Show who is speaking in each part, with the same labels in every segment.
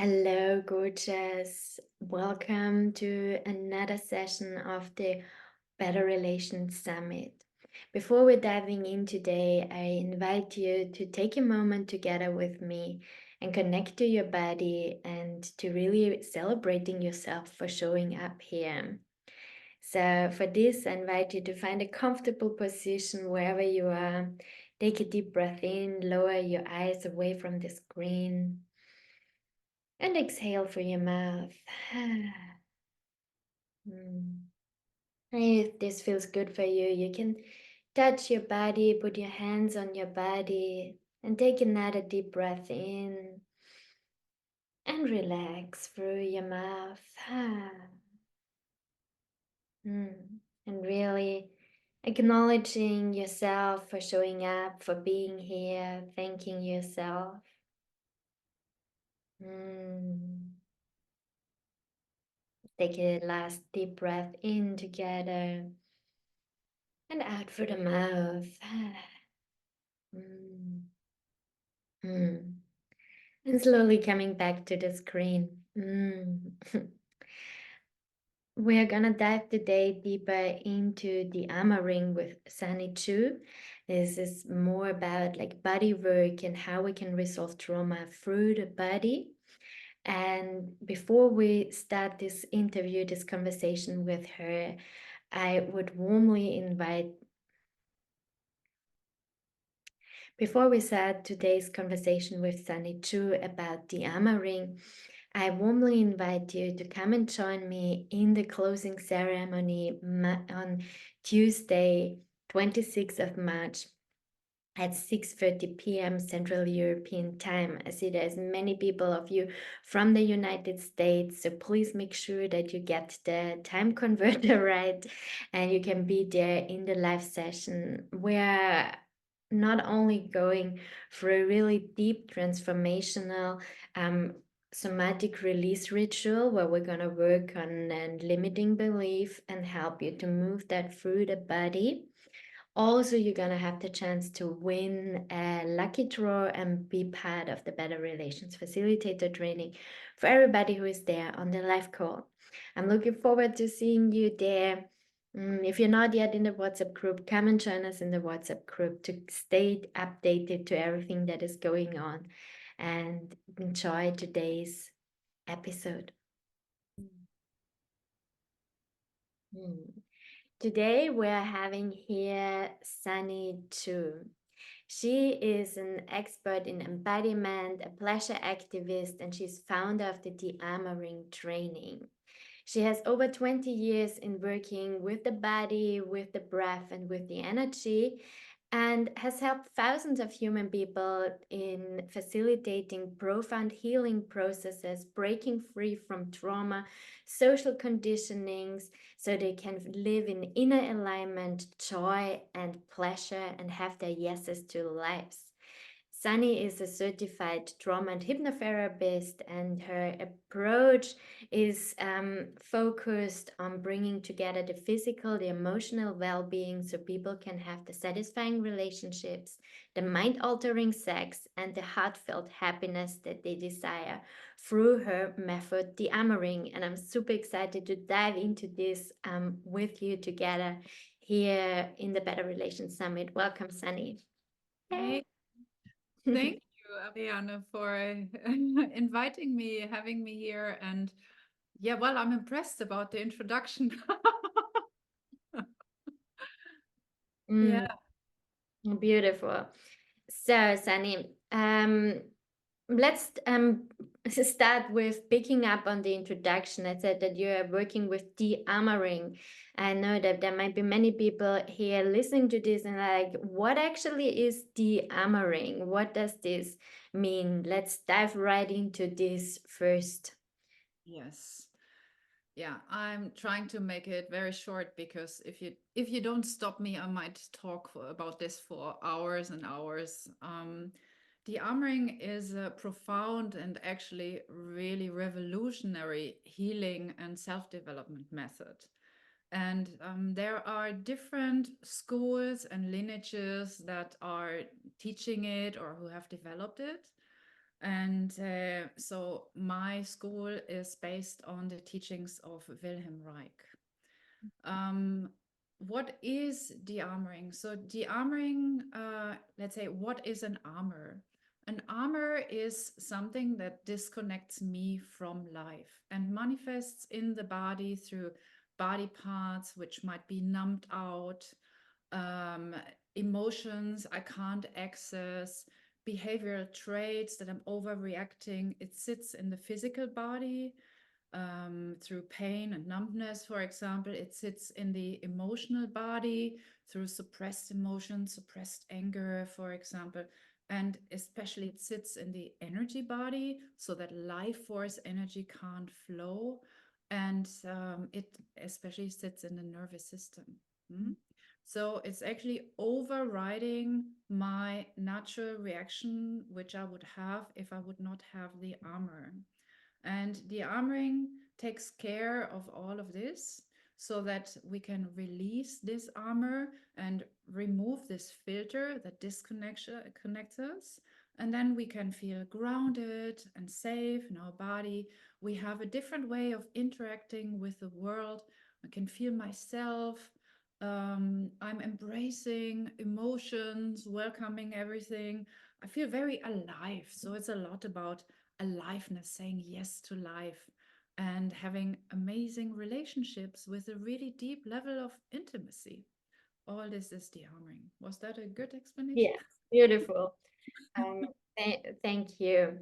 Speaker 1: Hello, gorgeous. Welcome to another session of the Better Relations Summit. Before we're diving in today, I invite you to take a moment together with me and connect to your body and to really celebrating yourself for showing up here. So, for this, I invite you to find a comfortable position wherever you are. Take a deep breath in, lower your eyes away from the screen. And exhale through your mouth. Mm. If this feels good for you, you can touch your body, put your hands on your body, and take another deep breath in and relax through your mouth. And really acknowledging yourself for showing up, for being here, thanking yourself. Mm. Take a last deep breath in together and out through the mouth. Mm. Mm. And slowly coming back to the screen. We're gonna dive today deeper into the Dearmouring with Sunny Chu. This is more about like body work and how we can resolve trauma through the body. And before we start this interview, this conversation with her, I would warmly invite. Before we start today's conversation with Sunny Chu about the Dearmouring, I warmly invite you to come and join me in the closing ceremony on Tuesday, 26th of March at 6:30 p.m. Central European Time. I see there's many people of you from the United States, so please make sure that you get the time converter right and you can be there in the live session. We're not only going through a really deep transformational somatic release ritual where we're going to work on limiting belief and help you to move that through the body. Also, you're going to have the chance to win a lucky draw and be part of the Better Relations Facilitator training for everybody who is there on the live call. I'm looking forward to seeing you there. If you're not yet in the WhatsApp group, come and join us in the WhatsApp group to stay updated to everything that is going on and enjoy today's episode. Mm. Today we're having here Sunny Chu. She is an expert in embodiment, a pleasure activist, and she's founder of the Dearmouring training. She has over 20 years in working with the body, with the breath, and with the energy, and has helped thousands of human people in facilitating profound healing processes, breaking free from trauma, social conditionings, so they can live in inner alignment, joy, and pleasure, and have their yeses to lives. Sunny is a certified trauma and hypnotherapist, and her approach is focused on bringing together the physical, the emotional well being so people can have the satisfying relationships, the mind altering sex, and the heartfelt happiness that they desire through her method, the Dearmouring. And I'm super excited to dive into this with you together here in the Better Relations Summit. Welcome, Sunny.
Speaker 2: Hey, thank you, Ariane, for inviting me, having me here. And yeah, well, I'm impressed about the introduction.
Speaker 1: Mm,
Speaker 2: Yeah.
Speaker 1: beautiful. So, Sunny, let's start with picking up on the introduction. I said that you are working with Dearmouring. I know that there might be many people here listening to this and like, what actually is Dearmouring? What does this mean? Let's dive right into this first.
Speaker 2: Yes. Yeah, I'm trying to make it very short because if you don't stop me, I might talk about this for hours and hours. The armoring is a profound and actually really revolutionary healing and self-development method. And there are different schools and lineages that are teaching it or who have developed it. And so my school is based on the teachings of Wilhelm Reich. Um, what is de-armoring? So de-armoring, let's say, what is an armor? An armor is something that disconnects me from life and manifests in the body through body parts which might be numbed out, um, emotions I can't access, behavioral traits that I'm overreacting. It sits in the physical body through pain and numbness, for example. It sits in the emotional body through suppressed emotions, suppressed anger, for example. And especially it sits in the energy body so that life force energy can't flow. And it especially sits in the nervous system. Mm? So it's actually overriding my natural reaction, which I would have if I would not have the armor. And the armoring takes care of all of this so that we can release this armor and remove this filter that connects us. And then we can feel grounded and safe in our body. We have a different way of interacting with the world. I can feel myself. I'm embracing emotions, welcoming everything. I feel very alive. So it's a lot about aliveness, saying yes to life, and having amazing relationships with a really deep level of intimacy. All this is de-armoring. Was that a good explanation?
Speaker 1: Yes, beautiful. Thank you.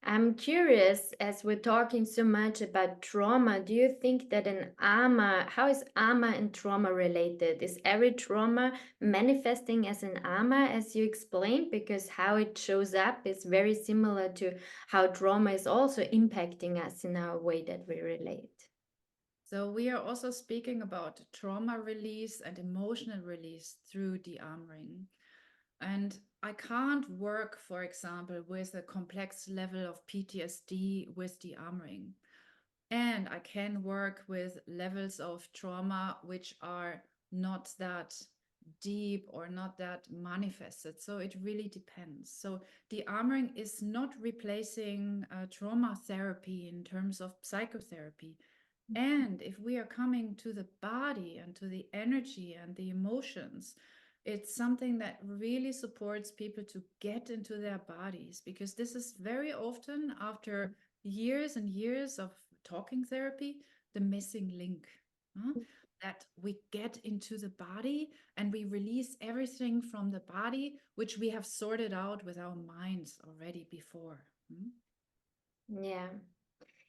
Speaker 1: I'm curious, as we're talking so much about trauma, do you think that how is armor and trauma related? Is every trauma manifesting as an armor, as you explained? Because how it shows up is very similar to how trauma is also impacting us in our way that we relate.
Speaker 2: So we are also speaking about trauma release and emotional release through de-armoring. And I can't work, for example, with a complex level of PTSD with de-armoring. And I can work with levels of trauma which are not that deep or not that manifested. So it really depends. So the armoring is not replacing trauma therapy in terms of psychotherapy. And if we are coming to the body and to the energy and the emotions, it's something that really supports people to get into their bodies, because this is very often, after years and years of talking therapy, the missing link. Huh? That we get into the body and we release everything from the body, which we have sorted out with our minds already before. Hmm?
Speaker 1: Yeah.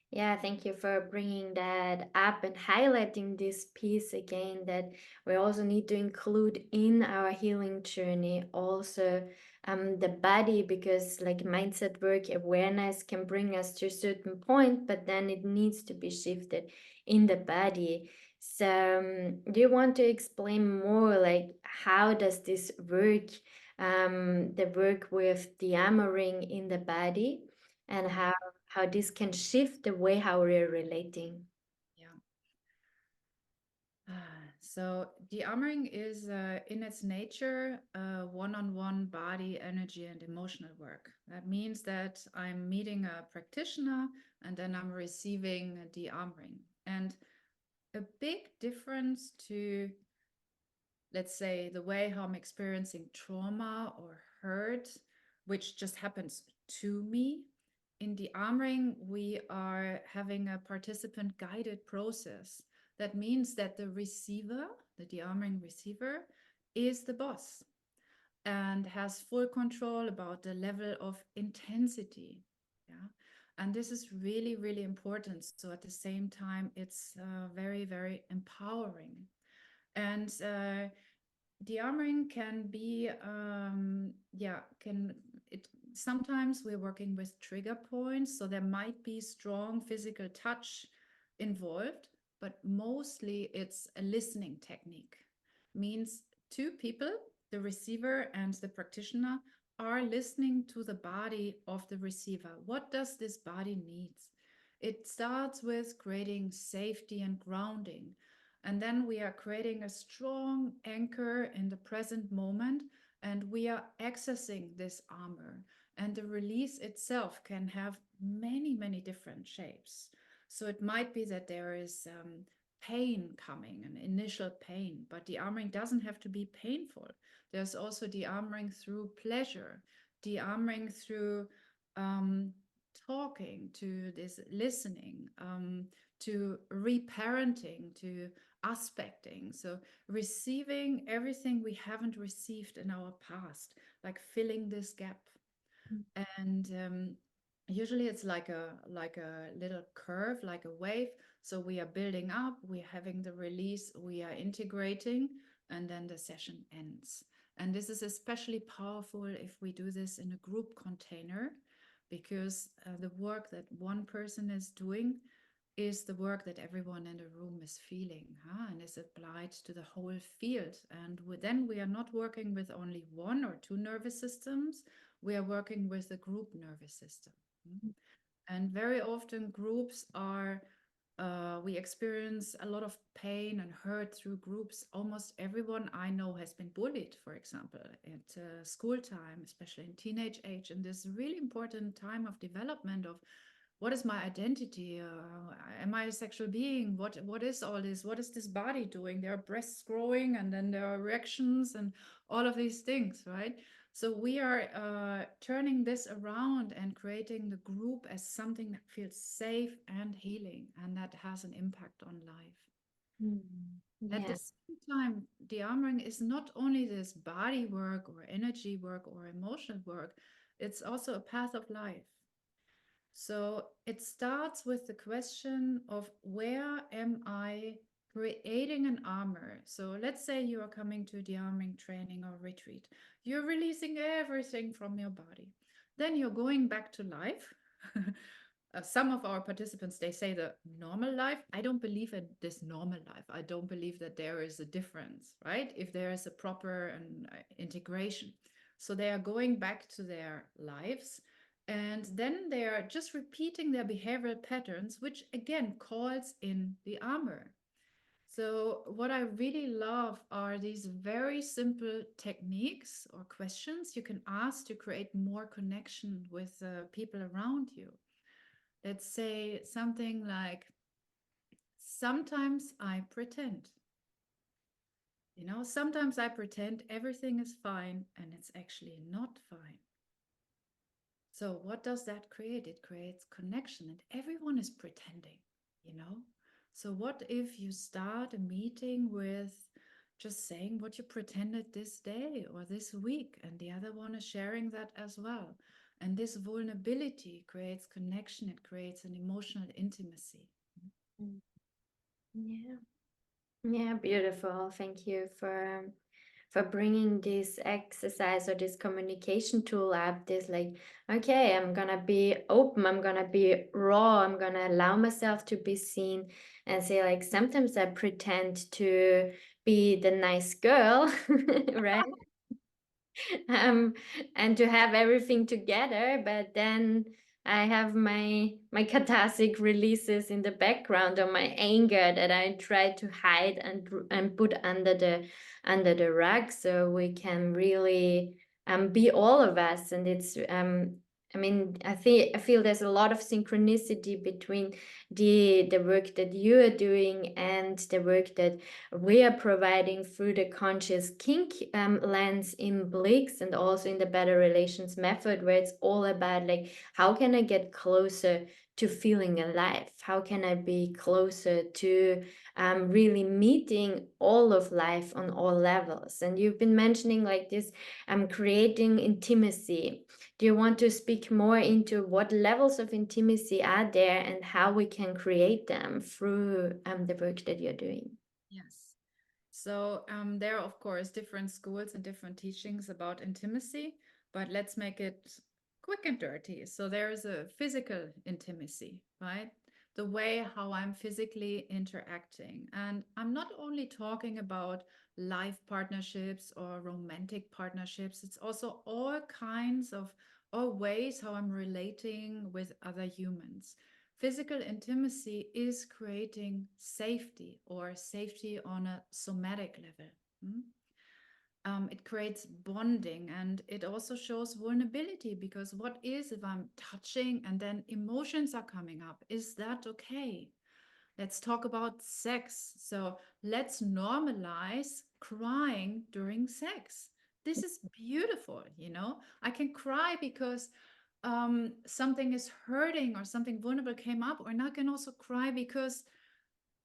Speaker 1: Yeah, thank you for bringing that up and highlighting this piece again, that we also need to include in our healing journey also the body, because like mindset work, awareness can bring us to a certain point, but then it needs to be shifted in the body. So do you want to explain more, like how does this work, the work with the armoring in the body, and
Speaker 2: Yeah.
Speaker 1: how this can shift the way how we're relating.
Speaker 2: Yeah. So de-armoring is in its nature one-on-one body, energy, and emotional work. That means that I'm meeting a practitioner and then I'm receiving de-armoring. And a big difference to, let's say, the way how I'm experiencing trauma or hurt, which just happens to me. In the armoring, we are having a participant guided process. That means that the receiver, the de-armoring receiver, is the boss and has full control about the level of intensity. Yeah. And this is really, really important. So at the same time, it's very, very empowering. And de-armoring can be yeah, can it sometimes we're working with trigger points, so there might be strong physical touch involved, but mostly it's a listening technique. Means two people, the receiver and the practitioner, are listening to the body of the receiver. What does this body need? It starts with creating safety and grounding, and then we are creating a strong anchor in the present moment, and we are accessing this armor. And the release itself can have many, many different shapes. So it might be that there is pain coming, an initial pain, but the armoring doesn't have to be painful. There's also the armoring through pleasure, the armoring through um, talking, to this listening, to reparenting, to aspecting. So receiving everything we haven't received in our past, like filling this gap. And usually it's like a little curve, like a wave. So we are building up, we're having the release, we are integrating, and then the session ends. And this is especially powerful if we do this in a group container, because the work that one person is doing is the work that everyone in the room is feeling, huh? And is applied to the whole field. And then we are not working with only one or two nervous systems, we are working with the group nervous system. And very often, groups are, we experience a lot of pain and hurt through groups. Almost everyone I know has been bullied, for example, at school time, especially in teenage age, in this really important time of development of what is my identity? Am I a sexual being? What is all this? What is this body doing? There are breasts growing, and then there are erections, and all of these things, right? So we are turning this around and creating the group as something that feels safe and healing, and that has an impact on life.
Speaker 1: Mm.
Speaker 2: At the
Speaker 1: Yeah.
Speaker 2: same time, the armoring is not only this body work or energy work or emotional work; it's also a path of life. So it starts with the question of, where am I creating an armor? So let's say you are coming to the arming training or retreat. You're releasing everything from your body. Then you're going back to life. Some of our participants, they say the normal life. I don't believe in this normal life. I don't believe that there is a difference, right? If there is a proper integration. So they are going back to their lives, and then they are just repeating their behavioral patterns, which again calls in the armor. So, what I really love are these very simple techniques or questions you can ask to create more connection with people around you. Let's say something like, sometimes I pretend. Sometimes I pretend everything is fine and it's actually not fine. So, what does that create? It creates connection, and everyone is pretending, you know? So, what if you start a meeting with just saying what you pretended this day or this week, and the other one is sharing that as well? And this vulnerability creates connection, it creates an emotional intimacy.
Speaker 1: Mm. Yeah. Yeah, beautiful. Thank you for bringing this exercise or this communication tool up. This like, okay, I'm gonna be open, I'm gonna be raw, I'm gonna allow myself to be seen, and say like sometimes I pretend to be the nice girl, right? um, and to have everything together, but then I have my cathartic releases in the background, or my anger that I try to hide and put under the rug, so we can really be all of us. And it's I mean, I feel there's a lot of synchronicity between the work that you are doing and the work that we are providing through the conscious kink lens in Blix, and also in the Better Relations method, where it's all about like, how can I get closer to feeling alive? How can I be closer to really meeting all of life on all levels? And you've been mentioning like this, creating intimacy. Do you want to speak more into what levels of intimacy are there and how we can create them through the work that you're doing?
Speaker 2: Yes. So there are, of course, different schools and different teachings about intimacy, but let's make it quick and dirty. So there is a physical intimacy, right? The way how I'm physically interacting. And I'm not only talking about life partnerships or romantic partnerships, it's also all kinds of or ways how I'm relating with other humans. Physical intimacy is creating safety, or safety on a somatic level. Mm? It creates bonding, and it also shows vulnerability, because what is if I'm touching and then emotions are coming up? Is that okay? Let's talk about sex. So let's normalize crying during sex. This is beautiful, you know? I can cry because something is hurting or something vulnerable came up, or I can also cry because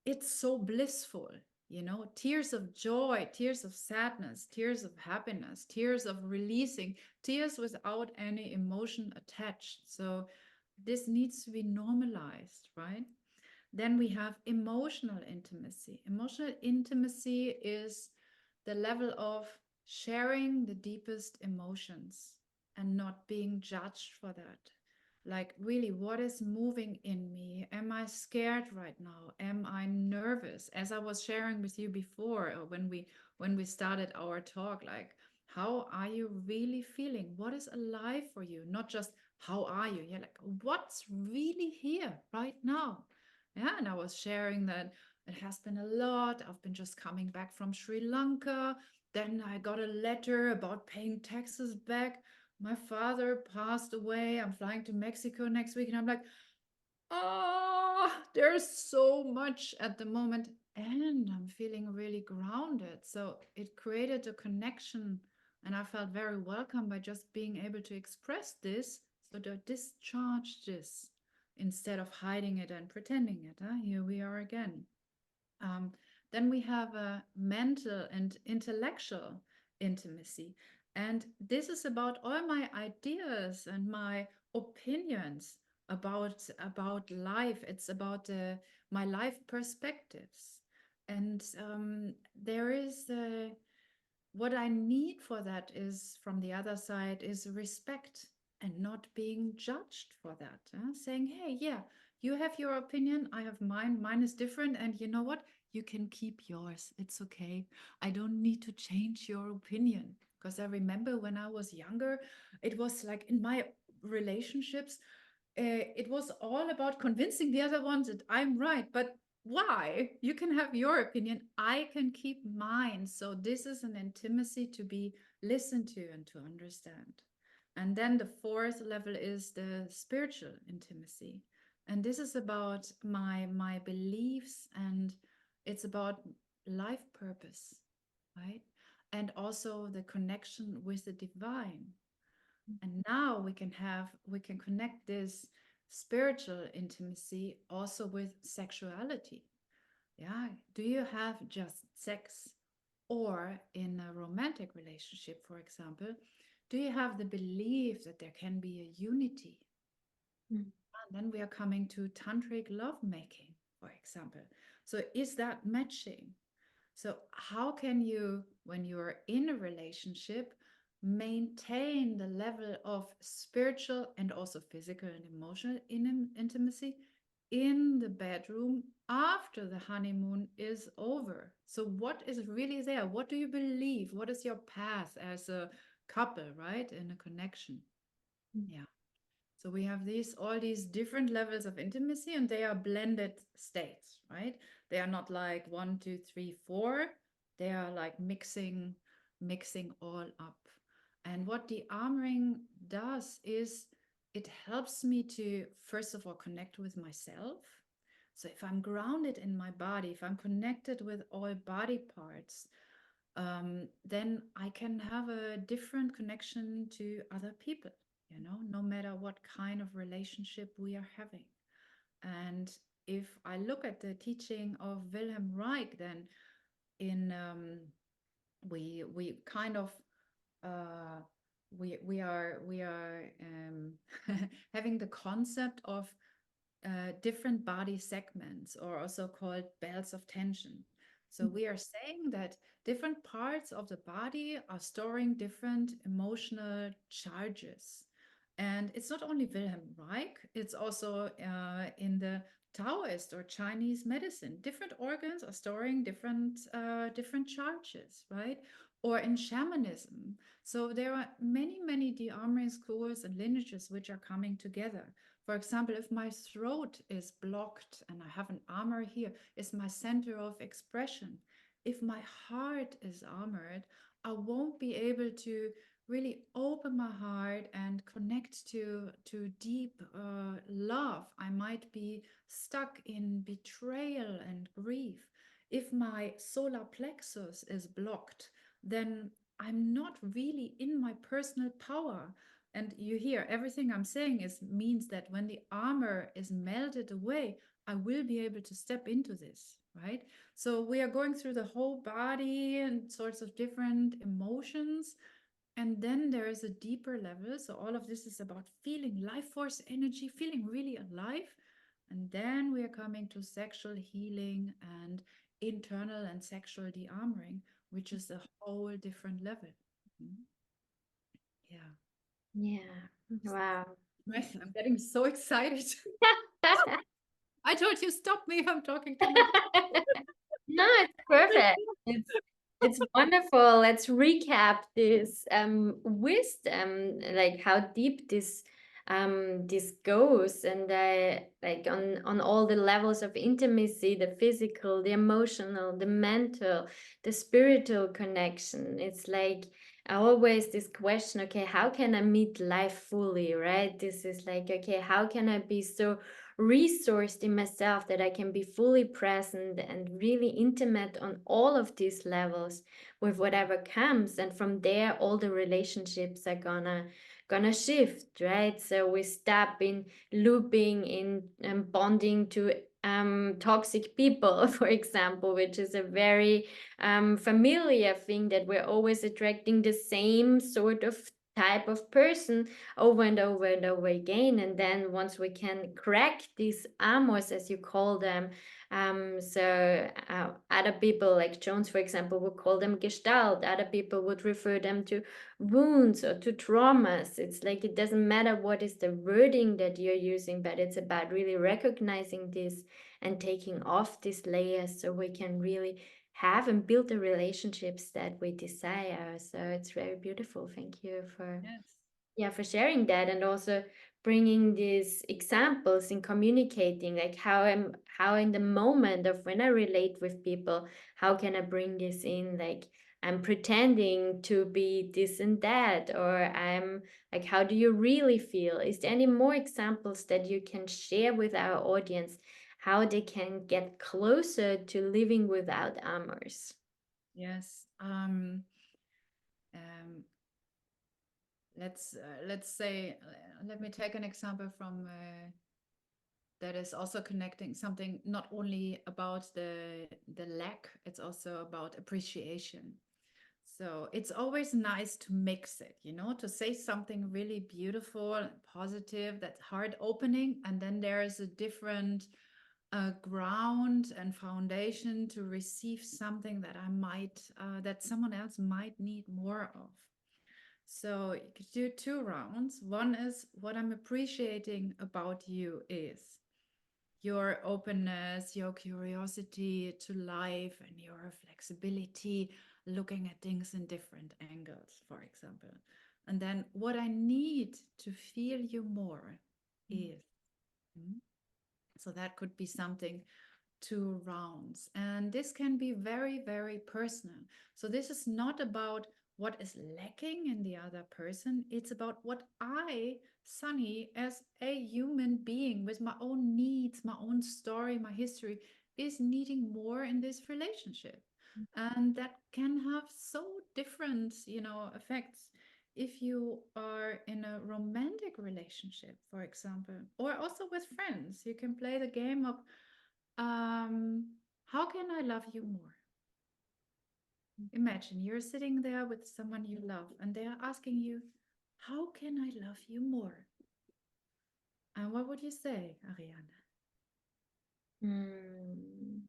Speaker 2: it's so blissful, you know, tears of joy, tears of sadness, tears of happiness, tears of releasing, tears without any emotion attached. So this needs to be normalized, right? Then we have emotional intimacy. Emotional intimacy is the level of sharing the deepest emotions and not being judged for that. Like, really, what is moving in me? Am I scared right now? Am I nervous? As I was sharing with you before, when we started our talk, like, how are you really feeling? What is alive for you? Not just how are you? Yeah, like, what's really here right now? Yeah, and I was sharing that it has been a lot. I've been just coming back from Sri Lanka. Then I got a letter about paying taxes back. My father passed away. I'm flying to Mexico next week. And I'm like, there's so much at the moment. And I'm feeling really grounded. So it created a connection. And I felt very welcome by just being able to express this. So to discharge this instead of hiding it and pretending it. Here we are again. Um, then we have a mental and intellectual intimacy. And this is about all my ideas and my opinions about life. It's about my life perspectives. And there is what I need for that is from the other side is respect and not being judged for that. Saying, hey, yeah, you have your opinion, I have mine, mine is different. And you know what? You can keep yours. It's okay. I don't need to change your opinion. Because I remember when I was younger, it was like in my relationships, it was all about convincing the other ones that I'm right. But why? You can have your opinion. I can keep mine. So this is an intimacy to be listened to and to understand. And then the fourth level is the spiritual intimacy. And this is about my beliefs, and it's about life purpose, right? And also the connection with the divine. And now we can connect this spiritual intimacy also with sexuality. Yeah, do you have just sex, or in a romantic relationship, for example, do you have the belief that there can be a unity?
Speaker 1: Mm,
Speaker 2: And then we are coming to tantric lovemaking, for example. So is that matching? So, how can you, when you're in a relationship, maintain the level of spiritual and also physical and emotional intimacy in the bedroom after the honeymoon is over? So, what is really there? What do you believe? What is your path as a couple, right? In a connection?
Speaker 1: mm,
Speaker 2: Yeah. So we have these all these different levels of intimacy, and they are blended states, right? They are not like one, two, three, four. They are like mixing all up. And what the armoring does is it helps me to first of all connect with myself. So if I'm grounded in my body, if I'm connected with all body parts, then I can have a different connection to other people, no matter what kind of relationship we are having. And if I look at the teaching of Wilhelm Reich, then in we kind of uh, we are having the concept of different body segments, or also called belts of tension. So
Speaker 1: mm,
Speaker 2: we are saying that different parts of the body are storing different emotional charges. And it's not only Wilhelm Reich, it's also in the Taoist or Chinese medicine. Different organs are storing different charges, right? Or in shamanism. So there are many, many de-armoring schools and lineages which are coming together. For example, if my throat is blocked and I have an armor here, is my center of expression. If my heart is armored, I won't be able to really open my heart and connect to deep love. I might be stuck in betrayal and grief. If my solar plexus is blocked, then I'm not really in my personal power. And you hear everything I'm saying is means that when the armor is melted away, I will be able to step into this, right? So we are going through the whole body and sorts of different emotions. And then there is a deeper level. So all of this is about feeling life force energy, feeling really alive. And then we are coming to sexual healing and internal and sexual de-armoring, which is a whole different level. Mhm. Yeah.
Speaker 1: Yeah. Wow.
Speaker 2: Right. I'm getting so excited. I told you, stop me if I'm talking too much.
Speaker 1: No, it's perfect. It's wonderful. Let's recap this wisdom, like how deep this goes, and like on all the levels of intimacy, the physical, the emotional, the mental, the spiritual connection. It's like always this question, okay, how can I meet life fully, right? This is like, okay, how can I be so resourced in myself that I can be fully present and really intimate on all of these levels with whatever comes, and from there all the relationships are gonna shift, right? So we stop in looping in bonding to toxic people, for example, which is a very familiar thing, that we're always attracting the same sort of type of person over and over and over again. And then once we can crack these armors, as you call them, other people, like Jones, for example, would call them gestalt. Other people would refer them to wounds or to traumas. It's like it doesn't matter what is the wording that you're using, but it's about really recognizing this and taking off these layers so we can really have and build the relationships that we desire. So it's very beautiful. Thank you for,
Speaker 2: Yes.
Speaker 1: yeah, for sharing that, and also bringing these examples in communicating, like how in the moment of when I relate with people, how can I bring this in, like I'm pretending to be this and that, or I'm like, how do you really feel? Is there any more examples that you can share with our audience, how they can get closer to living without armors?
Speaker 2: Yes. Um, let's say, let me take an example from that is also connecting something not only about the lack, it's also about appreciation. So it's always nice to mix it, you know, to say something really beautiful and positive, that's heart opening, and then there is a different ground and foundation to receive something that I might that someone else might need more of. So you could do two rounds. One is, what I'm appreciating about you is your openness, your curiosity to life, and your flexibility, looking at things in different angles, for example. And then what I need to feel you more is. Hmm? So that could be something, two rounds. And this can be very, very personal. So this is not about what is lacking in the other person. It's about what I, Sunny, as a human being with my own needs, my own story, my history, is needing more in this relationship. And that can have so different, effects. If you are in a romantic relationship, for example, or also with friends, you can play the game of how can I love you more? Imagine you're sitting there with someone you love and they are asking you, how can I love you more? And what would you say, Ariane?
Speaker 1: Mm.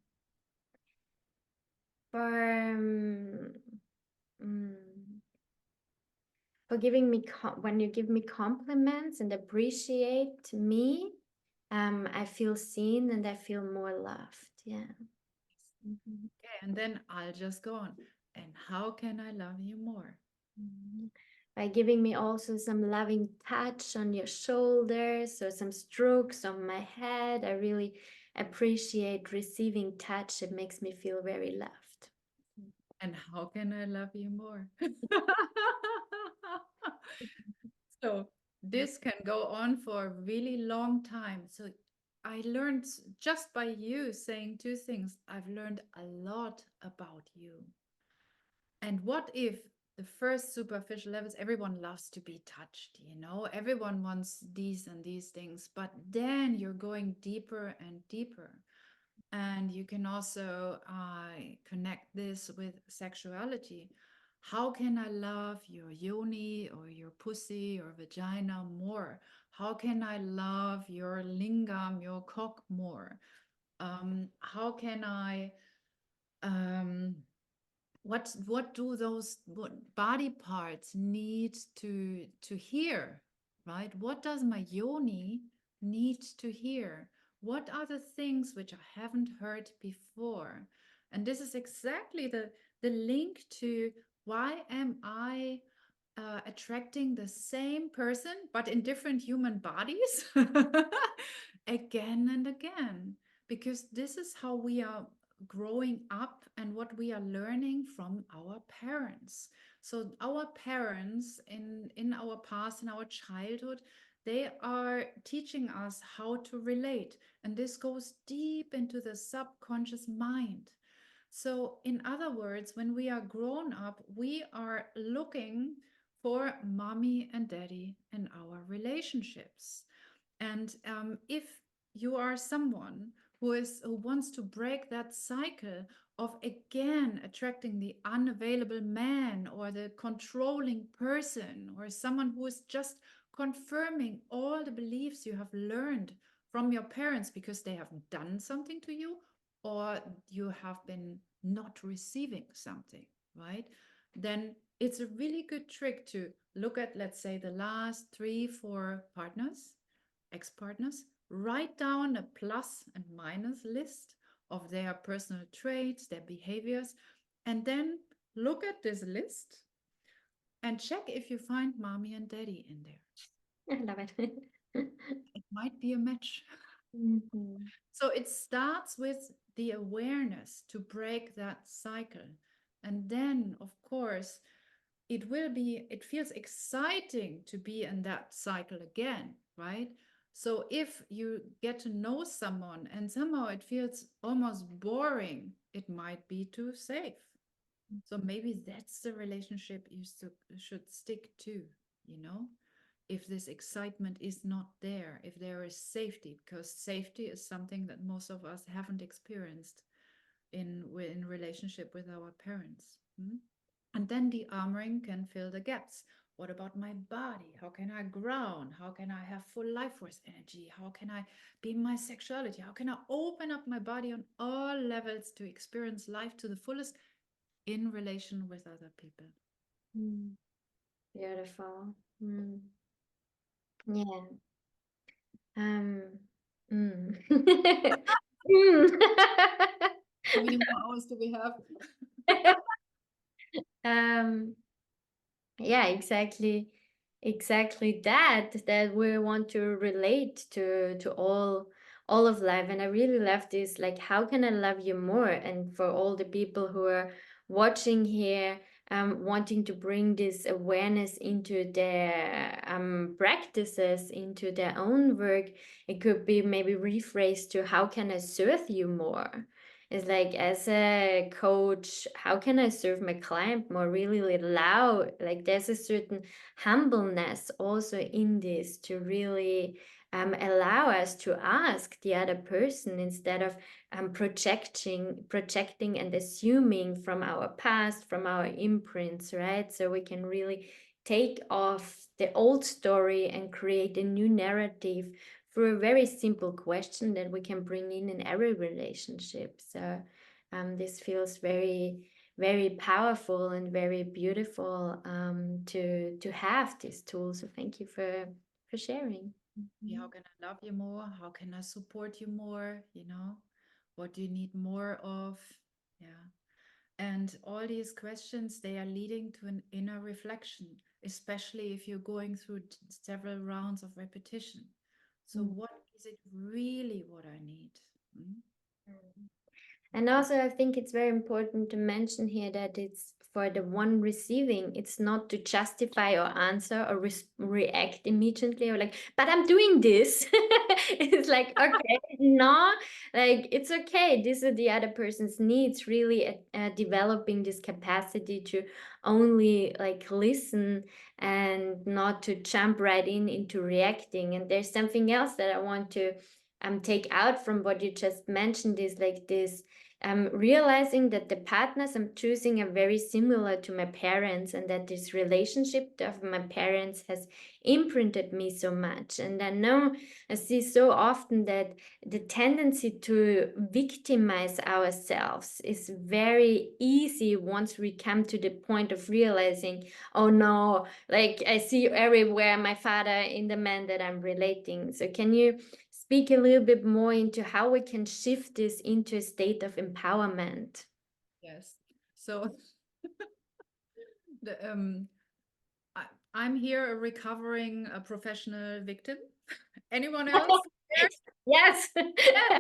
Speaker 1: For mm, for giving me when you give me compliments and appreciate me, I feel seen and I feel more loved. Yeah. Mhm.
Speaker 2: Okay, and then I'll just go on. And how can I love you more?
Speaker 1: Mhm. By giving me also some loving touch on your shoulders or some strokes on my head, I really appreciate receiving touch. It makes me feel very loved.
Speaker 2: And how can I love you more? So this can go on for a really long time. So I learned just by you saying two things, I've learned a lot about you. And what if the first superficial levels, everyone loves to be touched, you know, everyone wants these and these things, but then you're going deeper and deeper. And you can also connect this with sexuality. How can I love your yoni or your pussy or vagina more? How can I love your lingam, your cock more? How can I um, what do those body parts need to hear, right? What does my yoni need to hear? What are the things which I haven't heard before? And this is exactly the link to why am I attracting the same person but in different human bodies again and again, because this is how we are growing up and what we are learning from our parents. So our parents in our past, in our childhood, they are teaching us how to relate, and this goes deep into the subconscious mind. So in other words, when we are grown up, we are looking for mommy and daddy in our relationships. And if you are someone who wants to break that cycle of again attracting the unavailable man or the controlling person or someone who is just confirming all the beliefs you have learned from your parents because they have done something to you or you have been not receiving something, right? Then it's a really good trick to look at, let's say, the last three, four partners, ex partners, write down a plus and minus list of their personal traits, their behaviors, and then look at this list and check if you find mommy and daddy in there.
Speaker 1: I love it.
Speaker 2: It might be a match.
Speaker 1: Mhm.
Speaker 2: So it starts with the awareness to break that cycle. And then, of course, it feels exciting to be in that cycle again, right? So if you get to know someone and somehow it feels almost boring, it might be too safe. So maybe that's the relationship you should stick to, you know? If this excitement is not there, if there is safety, because safety is something that most of us haven't experienced in relationship with our parents. And then the armoring can fill the gaps. What about my body? How can I ground? How can I have full life force energy? How can I be my sexuality? How can I open up my body on all levels to experience life to the fullest in relation with other people?
Speaker 1: Mm. Beautiful. Mm. Yeah. Um. Mm. Mm.
Speaker 2: How many more hours do we have?
Speaker 1: um. Yeah, exactly that we want to relate to all of life. And I really love this, like, how can I love you more? And for all the people who are watching here, wanting to bring this awareness into their practices, into their own work, it could be maybe rephrased to how can I serve you more? It's like, as a coach, how can I serve my client more? Really allow, like, there's a certain humbleness also in this to really allow us to ask the other person instead of projecting and assuming from our past, from our imprints, right? So we can really take off the old story and create a new narrative for a very simple question that we can bring in every relationship. So this feels very powerful and very beautiful to have this tool. So thank you for sharing.
Speaker 2: Yeah,
Speaker 1: Mhm.
Speaker 2: how can I love you more? How can I support you more? You know, what do you need more of? Yeah. And all these questions, they are leading to an inner reflection, especially if you're going through several rounds of repetition. So,
Speaker 1: Mm.
Speaker 2: what is it really what I need? Mm?
Speaker 1: And also, I think it's very important to mention here that it's for the one receiving, it's not to justify or answer or react immediately or like, but I'm doing this. It's like, okay, no, like it's okay. These are the other person's needs, really developing this capacity to only like listen and not to jump right into reacting. And there's something else that I want to take out from what you just mentioned is like this realizing that the partners I'm choosing are very similar to my parents, and that this relationship of my parents has imprinted me so much. And I see so often that the tendency to victimize ourselves is very easy once we come to the point of realizing, oh no, like I see everywhere my father in the man that I'm relating. So, can you speak a little bit more into how we can shift this into a state of empowerment?
Speaker 2: Yes. So the, I, I'm here a recovering professional victim. Anyone else there?
Speaker 1: Yes.
Speaker 2: Yes. There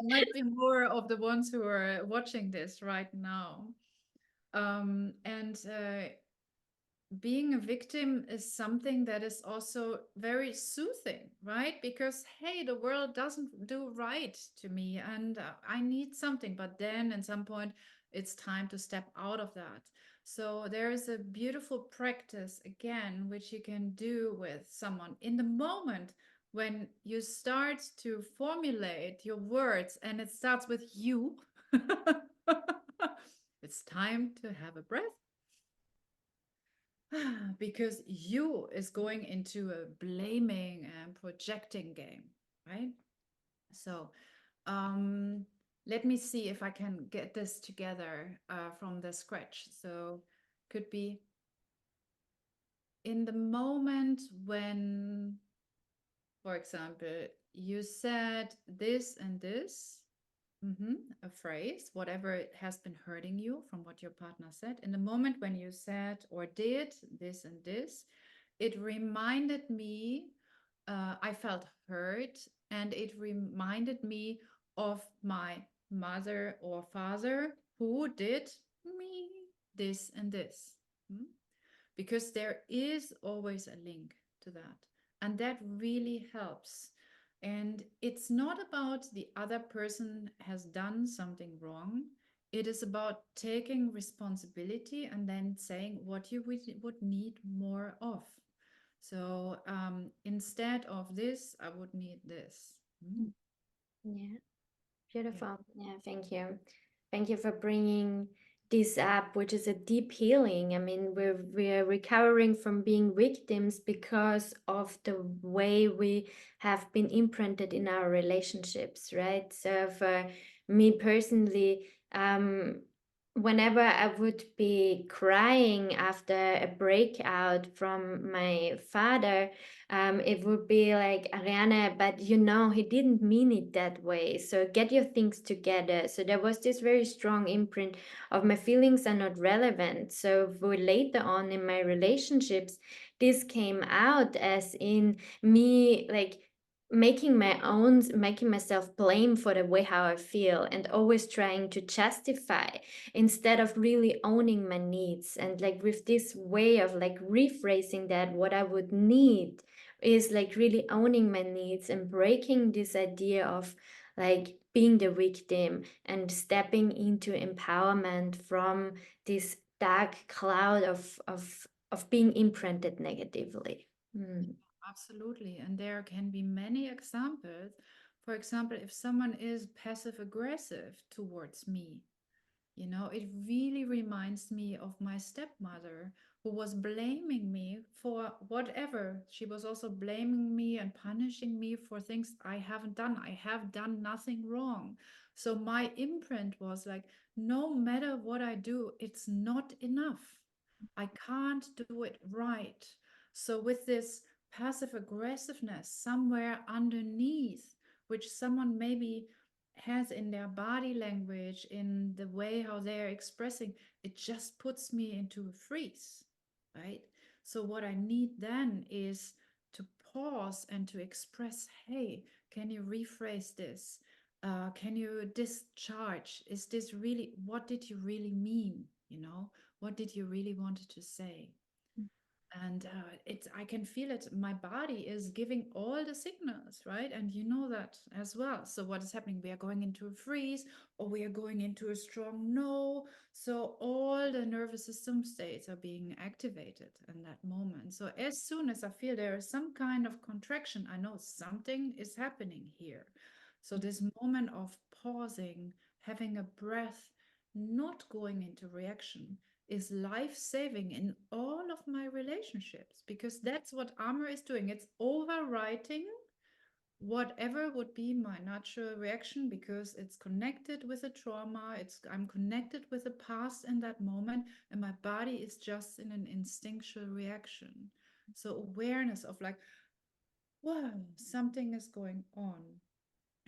Speaker 2: might be more of the ones who are watching this right now. And being a victim is something that is also very soothing, right? Because, hey, the world doesn't do right to me and I need something. But then at some point, it's time to step out of that. So there is a beautiful practice, again, which you can do with someone in the moment when you start to formulate your words and it starts with you. It's time to have a breath because you is going into a blaming and projecting game, right? So um, let me see if I can get this together from the scratch. So could be in the moment when, for example, you said this and this. A phrase, whatever it has been hurting you from what your partner said. In the moment when you said or did this and this, it reminded me, I felt hurt, and it reminded me of my mother or father who did me this and this. Hmm? Because there is always a link to that. And that really helps. And it's not about the other person has done something wrong. It is about taking responsibility and then saying what you would need more of. So instead of this, I would need this. Hmm?
Speaker 1: Yeah.
Speaker 2: Yeah.
Speaker 1: Beautiful. Yeah, thank you. Thank you for bringing this up, which is a deep healing. I mean, we're recovering from being victims because of the way we have been imprinted in our relationships, right? So for me personally, whenever I would be crying after a breakout from my father, it would be like, Ariane, but you know, he didn't mean it that way. So get your things together. So there was this very strong imprint of my feelings are not relevant. So for later on in my relationships, this came out as in me like making myself blame for the way how I feel and always trying to justify instead of really owning my needs. And like with this way of like rephrasing that, what I would need is like really owning my needs and breaking this idea of like being the victim and stepping into empowerment from this dark cloud of being imprinted negatively. Mm.
Speaker 2: Absolutely. And there can be many examples. For example, if someone is passive aggressive towards me, you know, it really reminds me of my stepmother who was blaming me for whatever. She was also blaming me and punishing me for things I haven't done. I have done nothing wrong. So my imprint was like, no matter what I do, it's not enough. I can't do it right. So, with this passive aggressiveness somewhere underneath, which someone maybe has in their body language, in the way how they're expressing, it just puts me into a freeze, right? So, what I need then is to pause and to express, hey, can you rephrase this? can you discharge? Is this really, what did you really mean? What did you really wanted to say? And it's, I can feel it, my body is giving all the signals, right? And you know that as well. So what is happening? We are going into a freeze, or we are going into a strong no. So all the nervous system states are being activated in that moment. So as soon as I feel there is some kind of contraction, I know something is happening here. So this moment of pausing, having a breath, not going into reaction, is life saving in all of my relationships, because that's what armor is doing. It's overwriting whatever would be my natural reaction, because it's connected with a trauma. I'm connected with the past in that moment, and my body is just in an instinctual reaction. So awareness of like, wow, something is going on.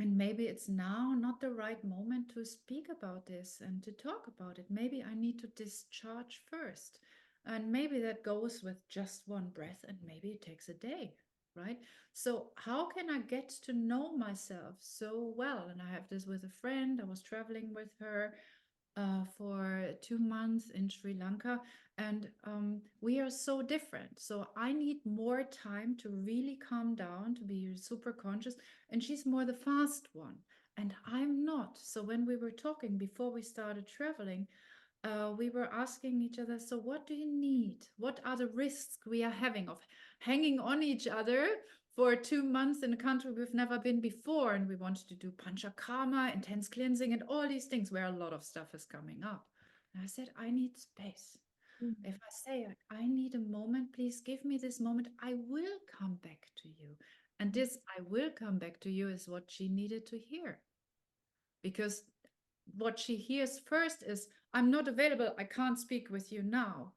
Speaker 2: And maybe it's now not the right moment to speak about this and to talk about it. Maybe I need to discharge first. And maybe that goes with just one breath, and maybe it takes a day, right? So, how can I get to know myself so well? And I have this with a friend. I was traveling with her for 2 months in Sri Lanka, and we are so different. So I need more time to really calm down, to be super conscious, and she's more the fast one, and I'm not. So when we were talking before we started traveling, we were asking each other, so what do you need? What are the risks we are having of hanging on each other for 2 months in a country we've never been before? And we wanted to do panchakarma, intense cleansing, and all these things where a lot of stuff is coming up. And I said, I need space. If I say, I need a moment, please give me this moment, I will come back to you. And this I will come back to you is what she needed to hear, because what she hears first is, I'm not available, I can't speak with you now.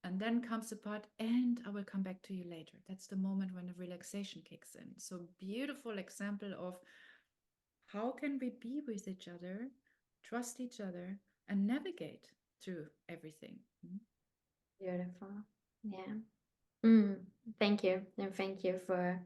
Speaker 2: And then comes the part, and I will come back to you later. That's the moment when the relaxation kicks in. So, beautiful example of how can we be with each other, trust each other, and navigate through everything.
Speaker 1: Beautiful. Yeah. Mm, thank you. And thank you for,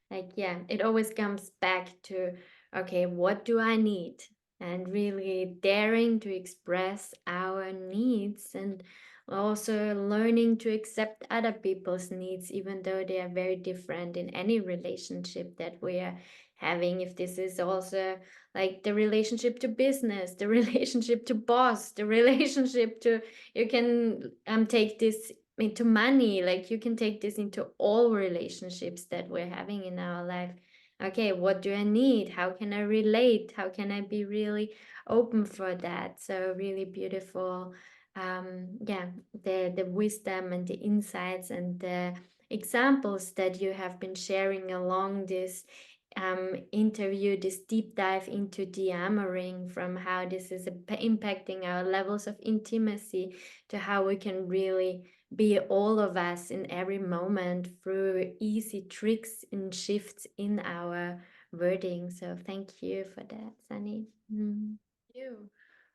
Speaker 1: like, yeah, it always comes back to, okay, what do I need? And really daring to express our needs, and also learning to accept other people's needs, even though they are very different in any relationship that we are having. If this is also like the relationship to business, the relationship to boss, the relationship to, you can take this into money, like you can take this into all relationships that we're having in our life. Okay, what do I need? How can I relate? How can I be really open for that? So really beautiful. Yeah, the wisdom and the insights and the examples that you have been sharing along this interview, this deep dive into Dearmouring, from how this is impacting our levels of intimacy to how we can really be all of us in every moment through easy tricks and shifts in our wording. So thank you for that, Sunny. Mm.
Speaker 2: You.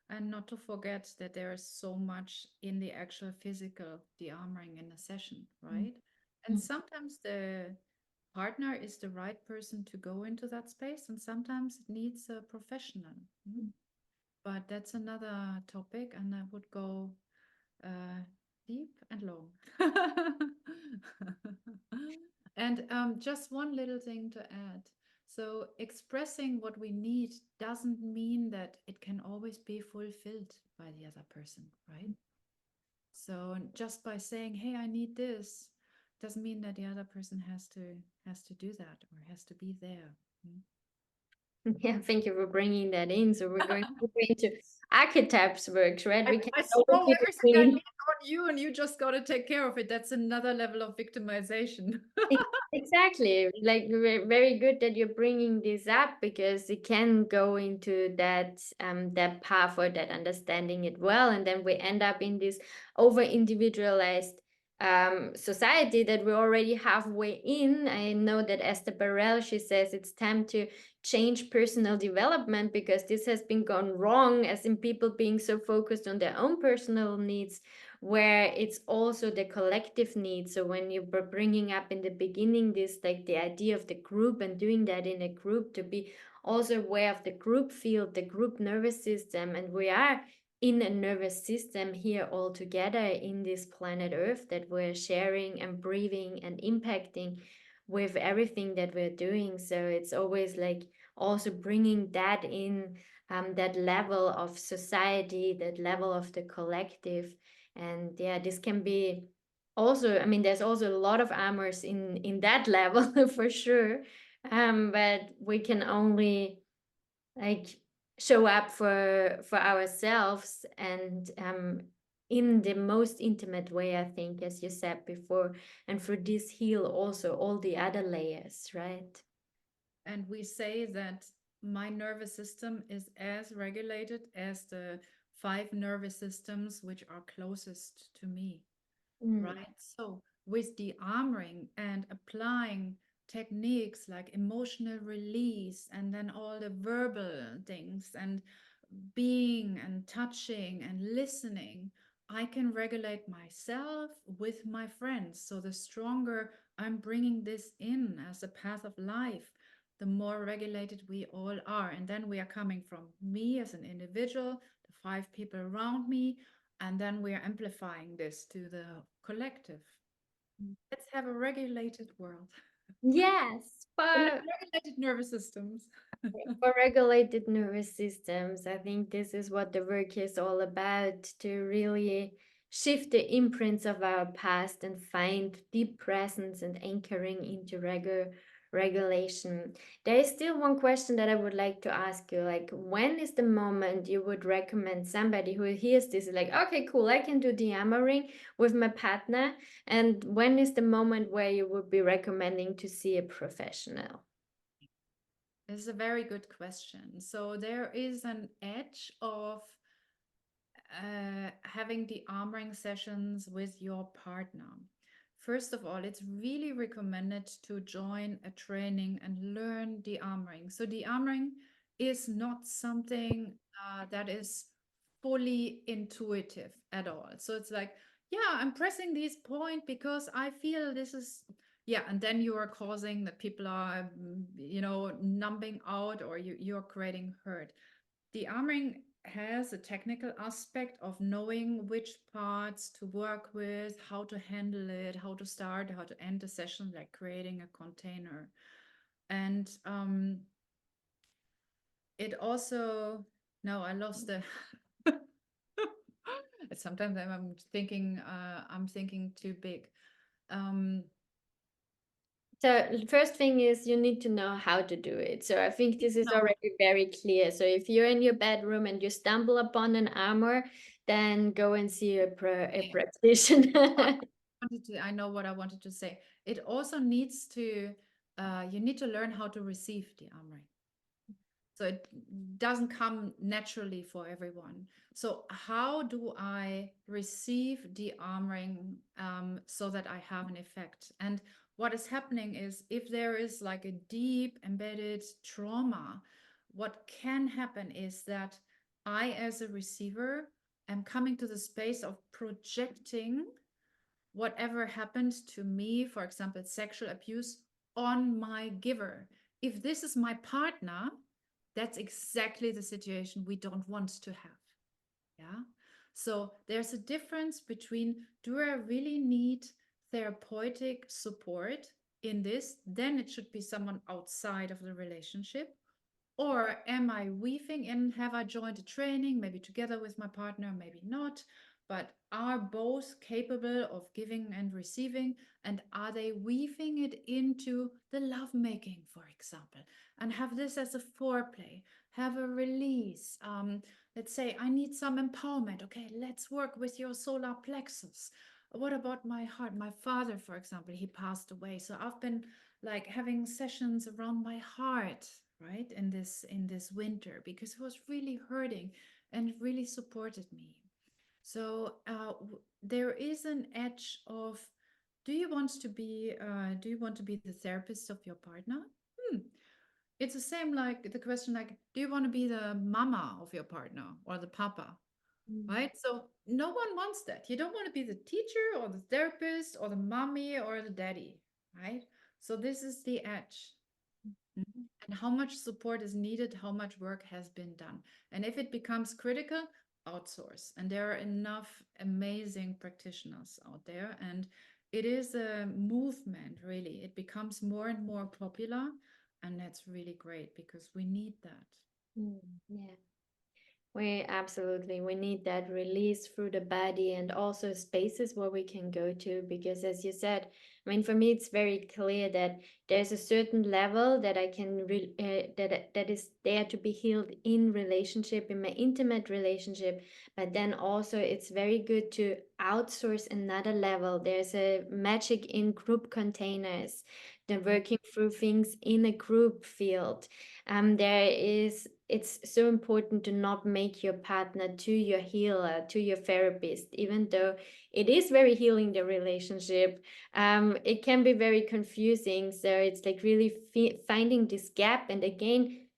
Speaker 2: And not to forget that there is so much in the actual physical de-armoring in a session, right? And
Speaker 1: Mm.
Speaker 2: sometimes the partner is the right person to go into that space, and sometimes it needs a professional. But that's another topic, and I would go uh, deep and long. And just one little thing to add. So, expressing what we need doesn't mean that it can always be fulfilled by the other person, right? So, just by saying, "Hey, I need this," doesn't mean that the other person has to do that or has to be there. Mm.
Speaker 1: Yeah, thank you for bringing that in. So we're going to go into archetypes works, right?
Speaker 2: I,
Speaker 1: We can
Speaker 2: I
Speaker 1: always
Speaker 2: throw
Speaker 1: be
Speaker 2: everything I need
Speaker 1: between.
Speaker 2: on you, and you just got to take care of it. That's another level of victimization.
Speaker 1: Exactly. Like very good that you're bringing this up, because it can go into that path or that understanding it well, and then we end up in this over individualized society that we're already halfway in. I know that Esther Perel, she says it's time to change personal development, because this has been gone wrong, as in people being so focused on their own personal needs, where it's also the collective need. So when you were bringing up in the beginning this, like the idea of the group and doing that in a group, to be also aware of the group field, the group nervous system, and we are in a nervous system here all together in this planet Earth that we're sharing and breathing and impacting with everything that we're doing. So it's always like also bringing that in, that level of society, that level of the collective. And yeah, this can be also, I mean, there's also a lot of armors in that level for sure. But we can only like show up for ourselves, and in the most intimate way, I think, as you said before, and for this heal also all the other layers, right?
Speaker 2: And we say that my nervous system is as regulated as the five nervous systems which are closest to me,
Speaker 1: Mm.
Speaker 2: right? So, with the armoring and applying techniques like emotional release and then all the verbal things and being and touching and listening, I can regulate myself with my friends. So, the stronger I'm bringing this in as a path of life, the more regulated we all are. And then we are coming from me as an individual, the five people around me, and then we are amplifying this to the collective. Let's have a regulated world.
Speaker 1: Yes,
Speaker 2: Regulated nervous systems.
Speaker 1: for regulated nervous systems, I think this is what the work is all about, to really shift the imprints of our past and find deep presence and anchoring into regulation. There is still one question that I would like to ask you, like when is the moment you would recommend somebody who hears this like, okay, cool, I can do Dearmouring with my partner, and when is the moment where you would be recommending to see a professional?
Speaker 2: This is a very good question. So there is an edge of having the armoring sessions with your partner. First of all, it's really recommended to join a training and learn the armoring. So the armoring is not something that is fully intuitive at all. So it's like, yeah, I'm pressing this point because I feel this is, yeah, and then you are causing that people are, numbing out, or you're creating hurt. The armoring has a technical aspect of knowing which parts to work with, how to handle it, how to start, how to end a session, like creating a container. And it also, no, I lost the. Sometimes I'm thinking too big. Um,
Speaker 1: So first thing is you need to know how to do it. So I think this is
Speaker 2: no,
Speaker 1: already very clear. So if you're in your bedroom and you stumble upon an armor, then go and see a practitioner.
Speaker 2: I know what I wanted to say. It also needs to, you need to learn how to receive the armoring. So it doesn't come naturally for everyone. So how do I receive the armoring so that I have an effect? And what is happening is, if there is like a deep embedded trauma, what can happen is that I, as a receiver, am coming to the space of projecting whatever happened to me, for example, sexual abuse, on my giver. If this is my partner, that's exactly the situation we don't want to have. Yeah. So there's a difference between, do I really need therapeutic support in this? Then it should be someone outside of the relationship. Or am I weaving in? Have I joined a training, maybe together with my partner, maybe not? But are both capable of giving and receiving? And are they weaving it into the lovemaking, for example? And have this as a foreplay, have a release. Let's say I need some empowerment. Okay, let's work with your solar plexus. What about my heart? My father, for example, he passed away. So I've been like having sessions around my heart, right, in this winter, because it was really hurting and really supported me. So there is an edge of, do you want to be the therapist of your partner? hmm. It's the same, like the question, like, do you want to be the mama of your partner or the papa?
Speaker 1: Mm,
Speaker 2: right? So no one wants that. You don't want to be the teacher or the therapist or the mommy or the daddy, right? So this is the edge. Mhm. And how much support is needed, how much work has been done. And if it becomes critical, outsource. And there are enough amazing practitioners out there. And it is a movement, really. It becomes more and more popular. And that's really great because we need that.
Speaker 1: yeah. We need that release through the body and also spaces where we can go to, because as you said, I mean, for me it's very clear that there's a certain level that I can that is there to be healed in relationship, in my intimate relationship, but then also it's very good to outsource another level. There's a magic in group containers, the
Speaker 2: Mm.
Speaker 1: working through things in a group field. It's so important to not make your partner to your healer, to your therapist, even though it is very healing the relationship. It can be very confusing. So it's like really finding this gap. And again,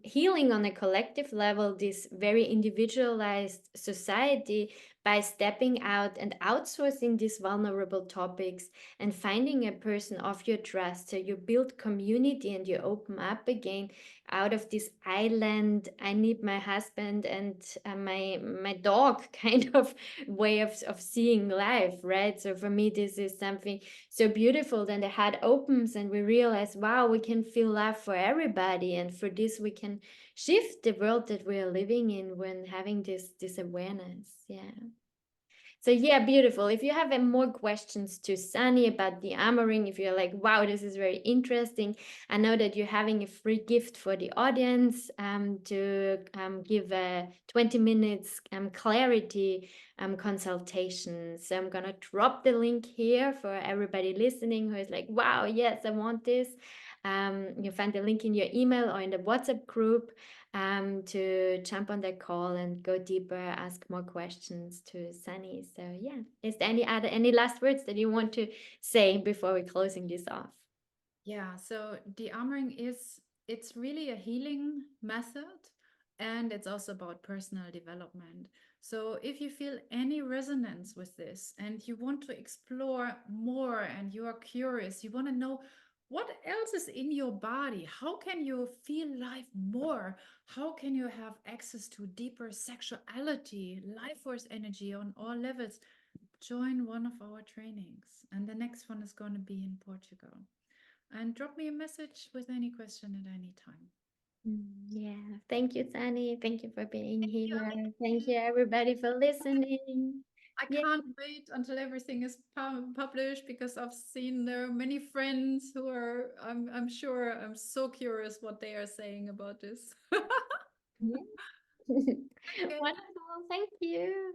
Speaker 1: healing on a collective level, this very individualized society, by stepping out and outsourcing these vulnerable topics and finding a person of your trust. So you build community and you open up again out of this island, I need my husband and my dog kind of way of seeing life, right? So for me this is something so beautiful. Then the heart opens and we realize, wow, we can feel love for everybody, and for this we can shift the world that we are living in when having this awareness. Yeah. So yeah, beautiful. If you have more questions to Sunny about the armoring, if you're like, wow, this is very interesting, I know that you're having a free gift for the audience to give a 20 minutes clarity consultation. So I'm gonna drop the link here for everybody listening who is like, wow, yes, I want this. You find the link in your email or in the WhatsApp group to jump on that call and go deeper, ask more questions to Sunny. So yeah, is there any last words that you want to say before we're closing this off?
Speaker 2: Yeah, so de-armoring it's really a healing method, and it's also about personal development. So if you feel any resonance with this and you want to explore more and you are curious, you want to know what else is in your body, how can you feel life more? How can you have access to deeper sexuality, life force energy on all levels? Join one of our trainings, and the next one is going to be in Portugal. And drop me a message with any question at any time.
Speaker 1: Yeah, thank you, Sunny. Thank you for being
Speaker 2: Thank you,
Speaker 1: here. Thank
Speaker 2: Annie.
Speaker 1: you, everybody, for listening.
Speaker 2: I
Speaker 1: Yeah.
Speaker 2: can't wait until everything is published because I've seen there are many friends who are, I'm sure, I'm so curious what they are saying about this.
Speaker 1: Yeah.
Speaker 2: Okay.
Speaker 1: Wonderful. Thank you.